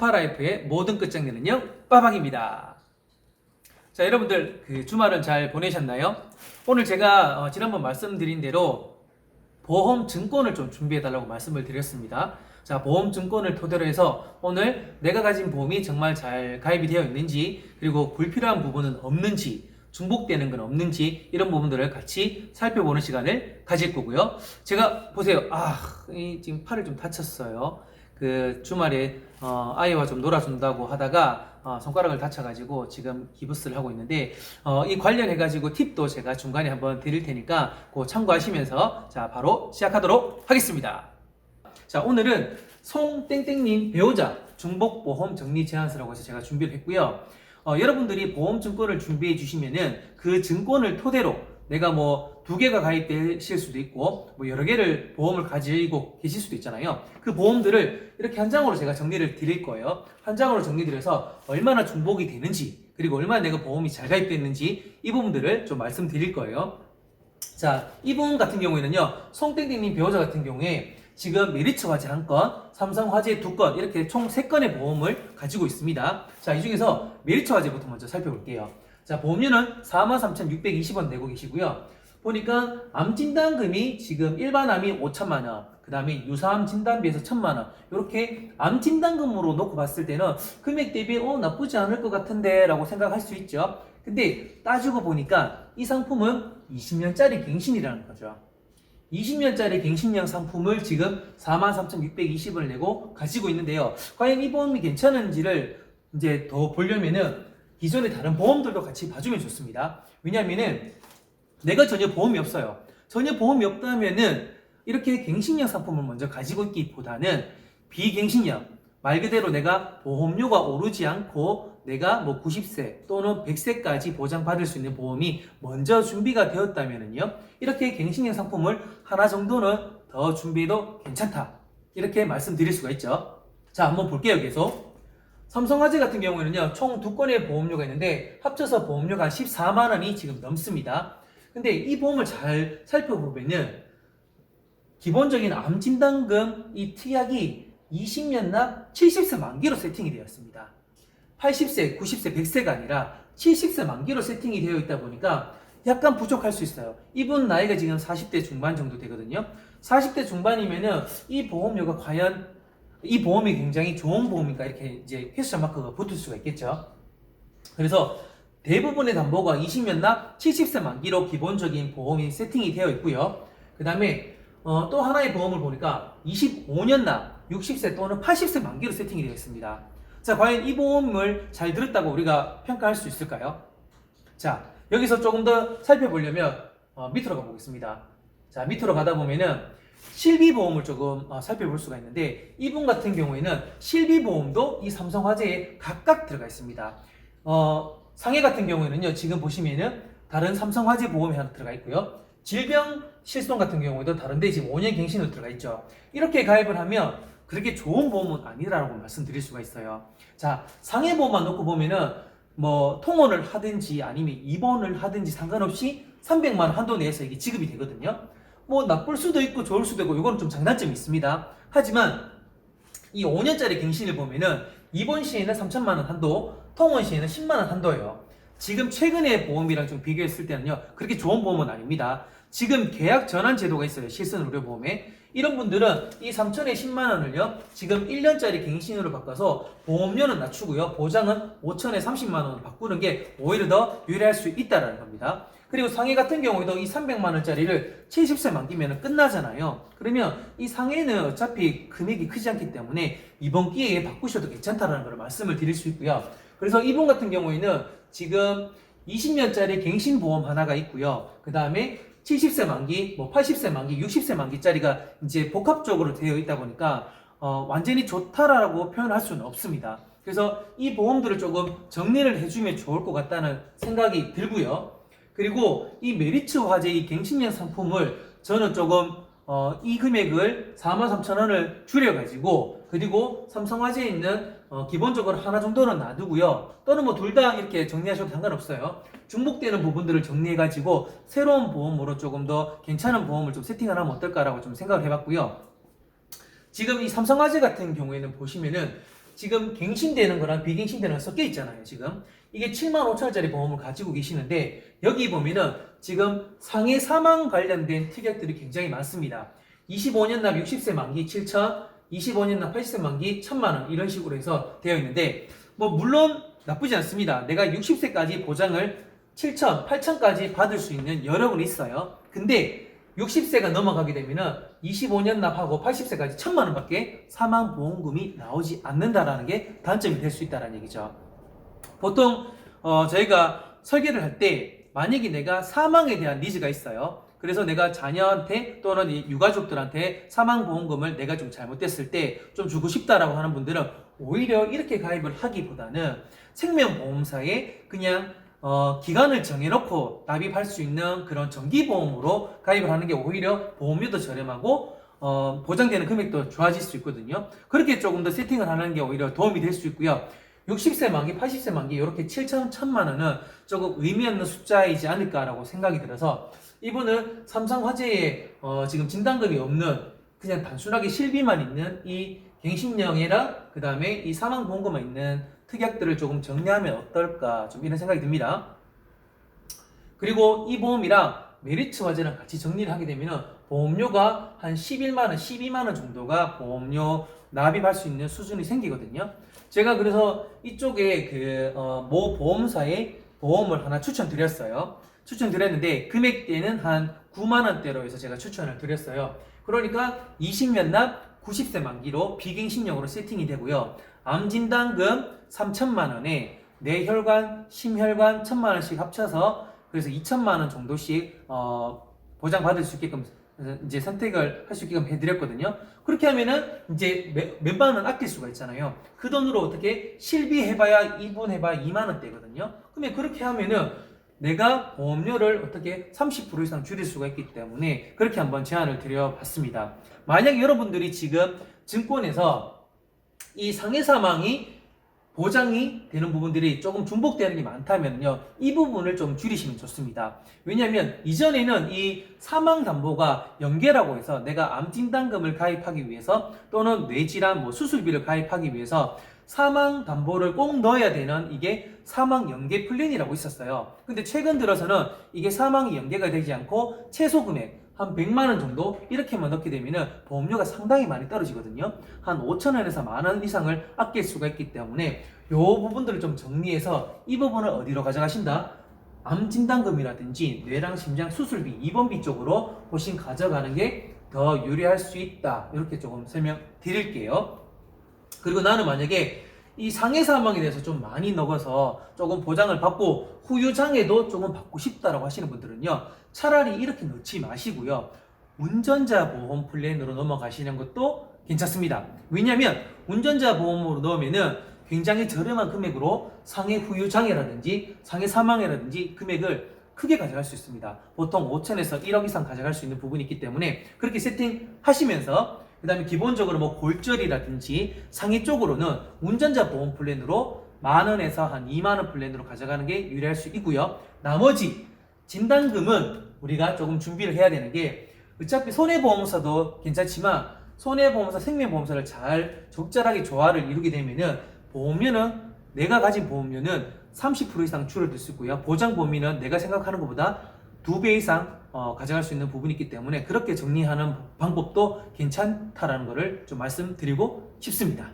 스파라이프의 모든 끝장내는요 빠방입니다. 자, 여러분들 주말은 잘 보내셨나요? 오늘 제가 지난번 말씀드린 대로 보험 증권을 좀 준비해 달라고 말씀을 드렸습니다. 자, 보험 증권을 토대로 해서 오늘 내가 가진 보험이 정말 잘 가입이 되어 있는지, 그리고 불필요한 부분은 없는지, 중복되는 건 없는지, 이런 부분들을 같이 살펴보는 시간을 가질 거고요. 제가 보세요. 지금 팔을 좀 다쳤어요. 주말에 아이와 좀 놀아준다고 하다가 손가락을 다쳐가지고 지금 기부스를 하고 있는데, 이 관련해가지고 팁도 제가 중간에 한번 드릴 테니까 그거 참고하시면서 자, 바로 시작하도록 하겠습니다. 자, 오늘은 송땡땡님 배우자 중복보험 정리 제안서라고 해서 제가 준비를 했고요. 여러분들이 보험 증권을 준비해 주시면은 그 증권을 토대로 내가 뭐 2개가 가입되실 수도 있고 뭐 여러 개를 보험을 가지고 계실 수도 있잖아요. 그 보험들을 이렇게 한 장으로 제가 정리를 드릴 거예요. 한 장으로 정리드려서 얼마나 중복이 되는지, 그리고 얼마나 내가 보험이 잘 가입됐는지, 이 부분들을 좀 말씀드릴 거예요. 자, 이 부분 같은 경우에는요, 송땡땡님 배우자 같은 경우에 지금 메리츠화재 1건, 삼성화재 2건, 이렇게 총 3건의 보험을 가지고 있습니다. 자, 이 중에서 메리츠화재부터 먼저 살펴볼게요. 자, 보험료는 43,620원 내고 계시고요. 보니까 암진단금이 지금 일반 암이 5천만원, 그 다음에 유사암 진단비에서 1,000만원, 이렇게 암진단금으로 놓고 봤을 때는 금액 대비 나쁘지 않을 것 같은데 라고 생각할 수 있죠. 근데 따지고 보니까 이 상품은 20년짜리 갱신이라는 거죠. 20년짜리 갱신형 상품을 지금 43,620원을 내고 가지고 있는데요. 과연 이 보험이 괜찮은지를 이제 더 보려면은 기존의 다른 보험들도 같이 봐주면 좋습니다. 왜냐면은 내가 전혀 보험이 없어요. 전혀 보험이 없다면은 이렇게 갱신형 상품을 먼저 가지고 있기보다는 비갱신형, 말 그대로 내가 보험료가 오르지 않고 내가 뭐 90세 또는 100세까지 보장받을 수 있는 보험이 먼저 준비가 되었다면은요, 이렇게 갱신형 상품을 하나 정도는 더 준비해도 괜찮다, 이렇게 말씀드릴 수가 있죠. 자, 한번 볼게요. 계속 삼성화재 같은 경우에는요, 총 2건의 보험료가 있는데 합쳐서 보험료가 14만원이 지금 넘습니다. 근데 이 보험을 잘 살펴보면은 기본적인 암진단금 이 특약이 20년 납 70세 만기로 세팅이 되어 있습니다. 80세, 90세, 100세가 아니라 70세 만기로 세팅이 되어 있다 보니까 약간 부족할 수 있어요. 이분 나이가 지금 40대 중반 정도 되거든요. 40대 중반이면은 이 보험료가 과연 이 보험이 굉장히 좋은 보험인가, 이렇게 이제 퀘스천 마크가 붙을 수가 있겠죠. 그래서 대부분의 담보가 20년 납 70세 만기로 기본적인 보험이 세팅이 되어 있고요. 그 다음에 또 하나의 보험을 보니까 25년 납 60세 또는 80세 만기로 세팅이 되어 있습니다. 자, 과연 이 보험을 잘 들었다고 우리가 평가할 수 있을까요? 자, 여기서 조금 더 살펴보려면 밑으로 가보겠습니다. 자, 밑으로 가다 보면은 실비보험을 조금 살펴볼 수가 있는데, 이분 같은 경우에는 실비보험도 이 삼성화재에 각각 들어가 있습니다. 상해 같은 경우에는요, 지금 보시면은 다른 삼성화재 보험이 하나 들어가 있고요. 질병 실손 같은 경우에도 다른데 지금 5년 갱신으로 들어가 있죠. 이렇게 가입을 하면 그렇게 좋은 보험은 아니라고 말씀드릴 수가 있어요. 자, 상해보험만 놓고 보면은 뭐 통원을 하든지 아니면 입원을 하든지 상관없이 300만 원 한도 내에서 이게 지급이 되거든요. 뭐 나쁠 수도 있고 좋을 수도 있고 이거는 좀 장단점이 있습니다. 하지만 이 5년짜리 갱신을 보면은 입원 시에는 3천만 원 한도, 통원 시에는 10만 원 한도예요. 지금 최근의 보험이랑 좀 비교했을 때는요, 그렇게 좋은 보험은 아닙니다. 지금 계약 전환 제도가 있어요. 실손 의료보험에. 이런 분들은 이 3천에 10만 원을요, 지금 1년짜리 갱신으로 바꿔서 보험료는 낮추고요, 보장은 5천에 30만 원으로 바꾸는 게 오히려 더 유리할 수 있다는 겁니다. 그리고 상해 같은 경우에도 이 300만 원짜리를 70세 만기면 끝나잖아요. 그러면 이 상해는 어차피 금액이 크지 않기 때문에 이번 기회에 바꾸셔도 괜찮다는 걸 말씀을 드릴 수 있고요. 그래서 이분 같은 경우에는 지금 20년짜리 갱신보험 하나가 있고요. 그 다음에 70세 만기, 뭐 80세 만기, 60세 만기짜리가 이제 복합적으로 되어 있다 보니까 완전히 좋다라고 표현할 수는 없습니다. 그래서 이 보험들을 조금 정리를 해주면 좋을 것 같다는 생각이 들고요. 그리고 이 메리츠화재 이 갱신형 상품을 저는 조금 이 금액을 43,000원을 줄여가지고, 그리고 삼성화재에 있는 기본적으로 하나 정도는 놔두고요. 또는 뭐 둘 다 이렇게 정리하셔도 상관없어요. 중복되는 부분들을 정리해가지고 새로운 보험으로 조금 더 괜찮은 보험을 좀 세팅을 하면 어떨까라고 좀 생각을 해봤고요. 지금 이 삼성화재 같은 경우에는 보시면은 지금 갱신되는 거랑 비갱신되는 거 섞여 있잖아요. 지금 이게 75,000원짜리 보험을 가지고 계시는데 여기 보면은 지금 상해 사망 관련된 특약들이 굉장히 많습니다. 25년 납 60세 만기 7천, 25년 납 80세 만기 1,000만 원 이런 식으로 해서 되어 있는데 뭐 물론 나쁘지 않습니다. 내가 60세까지 보장을 7천, 8천까지 받을 수 있는 여력은 있어요. 근데 60세가 넘어가게 되면은 25년 납하고 80세까지 1,000만 원밖에 사망보험금이 나오지 않는다라는 게 단점이 될 수 있다는 얘기죠. 보통 저희가 설계를 할 때 만약에 내가 사망에 대한 니즈가 있어요. 그래서 내가 자녀한테 또는 이 유가족들한테 사망보험금을 내가 좀 잘못됐을 때 좀 주고 싶다라고 하는 분들은 오히려 이렇게 가입을 하기보다는 생명보험사에 그냥 기간을 정해놓고 납입할 수 있는 그런 정기보험으로 가입을 하는 게 오히려 보험료도 저렴하고 보장되는 금액도 좋아질 수 있거든요. 그렇게 조금 더 세팅을 하는 게 오히려 도움이 될 수 있고요. 60세 만기, 80세 만기 이렇게 7천, 1,000만 원은 조금 의미 없는 숫자이지 않을까라고 생각이 들어서 이분은 삼성화재에 지금 진단금이 없는 그냥 단순하게 실비만 있는 이 갱신령이랑 그 다음에 이 사망보험금만 있는 특약들을 조금 정리하면 어떨까 좀 이런 생각이 듭니다. 그리고 이 보험이랑 메리츠 화재랑 같이 정리를 하게 되면 보험료가 한 11만원, 12만원 정도가 보험료 납입할 수 있는 수준이 생기거든요. 제가 그래서 이쪽에 모 보험사에 보험을 하나 추천드렸어요. 추천드렸는데 금액대는 한 9만원대로 해서 제가 추천을 드렸어요. 그러니까 20년 납 90세 만기로 비갱신형으로 세팅이 되고요. 암진단금 3천만 원에 뇌혈관, 심혈관 1,000만 원씩 합쳐서 그래서 2천만 원 정도씩 보장받을 수 있게끔 이제 선택을 할 수 있게끔 해드렸거든요. 그렇게 하면은 이제 몇만 원 아낄 수가 있잖아요. 그 돈으로 어떻게 실비해봐야 2분 해봐야 2만 원대거든요. 그러면 그렇게 하면은 내가 보험료를 어떻게 30% 이상 줄일 수가 있기 때문에 그렇게 한번 제안을 드려봤습니다. 만약에 여러분들이 지금 증권에서 이 상해 사망이 보장이 되는 부분들이 조금 중복되는 게 많다면요, 이 부분을 좀 줄이시면 좋습니다. 왜냐하면 이전에는 이 사망담보가 연계라고 해서 내가 암진단금을 가입하기 위해서 또는 뇌질환 뭐 수술비를 가입하기 위해서 사망담보를 꼭 넣어야 되는 이게 사망연계 플랜이라고 있었어요. 근데 최근 들어서는 이게 사망이 연계가 되지 않고 최소 금액 한 100만원 정도 이렇게만 넣게 되면 보험료가 상당히 많이 떨어지거든요. 한 5천원에서 만원 이상을 아낄 수가 있기 때문에 이 부분들을 좀 정리해서 이 부분을 어디로 가져가신다? 암진단금이라든지 뇌랑 심장 수술비, 입원비 쪽으로 훨씬 가져가는 게 더 유리할 수 있다. 이렇게 조금 설명드릴게요. 그리고 나는 만약에 이 상해 사망에 대해서 좀 많이 넣어서 조금 보장을 받고 후유장애도 조금 받고 싶다라고 하시는 분들은요, 차라리 이렇게 넣지 마시고요, 운전자 보험 플랜으로 넘어가시는 것도 괜찮습니다. 왜냐하면 운전자 보험으로 넣으면은 굉장히 저렴한 금액으로 상해 후유장애라든지 상해 사망이라든지 금액을 크게 가져갈 수 있습니다. 보통 5천에서 1억 이상 가져갈 수 있는 부분이 있기 때문에 그렇게 세팅하시면서 그 다음에 기본적으로 뭐 골절이라든지 상해 쪽으로는 운전자 보험 플랜으로 만원에서 한 2만원 플랜으로 가져가는 게 유리할 수 있고요. 나머지 진단금은 우리가 조금 준비를 해야 되는 게 어차피 손해보험사도 괜찮지만 손해보험사, 생명보험사를 잘 적절하게 조화를 이루게 되면은 보험료는 내가 가진 보험료는 30% 이상 줄어들 수 있고요. 보장 범위는 내가 생각하는 것보다 2배 이상 가져갈 수 있는 부분이 있기 때문에 그렇게 정리하는 방법도 괜찮다라는 것을 좀 말씀드리고 싶습니다.